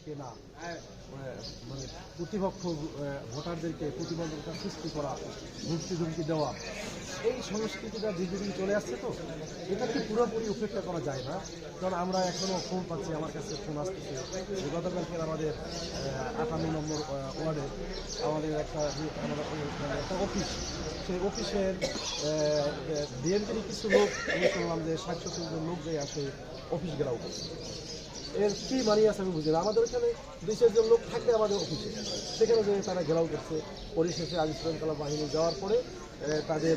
পক্ষে না, মানে প্রতিপক্ষ ভোটারদেরকে প্রতিবন্ধকতা সৃষ্টি করা, হুমকি ধুমকি দেওয়া, এই সংস্কৃতিটা দীর্ঘদিন চলে আসছে। তো এটাকে পুরোপুরি উপেক্ষা করা যায় না, কারণ আমরা এখনও ফোন পাচ্ছি, আমার কাছে ফোন আসতেছে। গতকালকে আমাদের 58 নম্বর ওয়ার্ডে আমাদের একটা অফিস, সেই অফিসের বিএনপির কিছু লোক, আমি শুনলাম যে 60-70 জন লোক যে আসে অফিস ঘেরাও করছে। এর কী মানি আছে আমি বুঝি না। আমাদের এখানে 2-4 জন লোক থাকে আমাদের অফিসে, সেখানে যে তারা ঘেরাও করছে। পরিশেষে আইন শৃঙ্খলা বাহিনী যাওয়ার পরে তাদের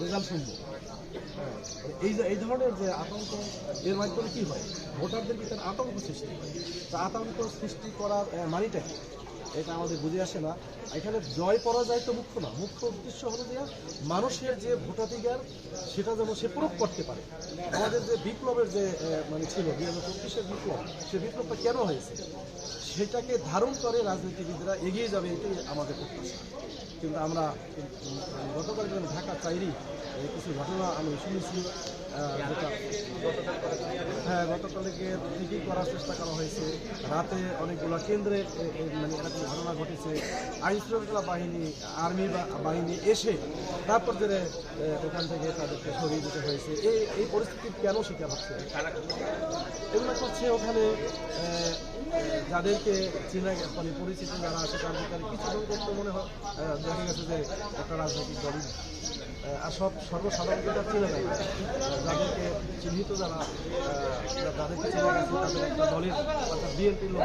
রেজাল্ট শুনব। এই ধরনের যে আতঙ্ক, এর মাধ্যমে কী হয়, ভোটারদের ভিতরে আতঙ্ক সৃষ্টি হয়। তা আতঙ্ক সৃষ্টি করার মানিটা কি, এটা আমাদের বুঝে আসে না। এখানে জয় পরাজয় তো মুখ্য না, মুখ্য উদ্দেশ্য হলো যে মানুষের যে ভোটাধিকার সেটা যেন সে প্রয়োগ করতে পারে। আমাদের যে বিপ্লবের যে মানে ছিল 2025-এর বিপ্লব, সে বিপ্লবটা কেন হয়েছে সেটাকে ধারণ করে রাজনীতিবিদরা এগিয়ে যাবে, এটাই আমাদের প্রত্যাশা। কিন্তু আমরা গতকাল ঢাকা চাইরি কিছু ঘটনা আমি শুনেছি, যেটা গতকালকে ঠিকই করার চেষ্টা করা হয়েছে। রাতে অনেকগুলো কেন্দ্রে মানে এরকম ঘটনা ঘটেছে। আইন শৃঙ্খলা বাহিনী, আর্মি বাহিনী এসে তারপর যে ওখান থেকে তাদেরকে সরিয়ে দিতে হয়েছে। এই পরিস্থিতি কেন শিকার হচ্ছে? এগুলো করছে ওখানে যাদেরকে চেনা, মানে পরিচিত যারা আছে তার ভিতরে কিছু সংখ্যক তো মনে হয় দেখা গেছে যে একটা রাজনৈতিক দল, আর সর্বসাধারণকে তার চেনা যায় না। যাদেরকে চিহ্নিত যারা, যাদেরকে চেনা গেছে তাদের একটা দলের, অর্থাৎ বিএনপির লোক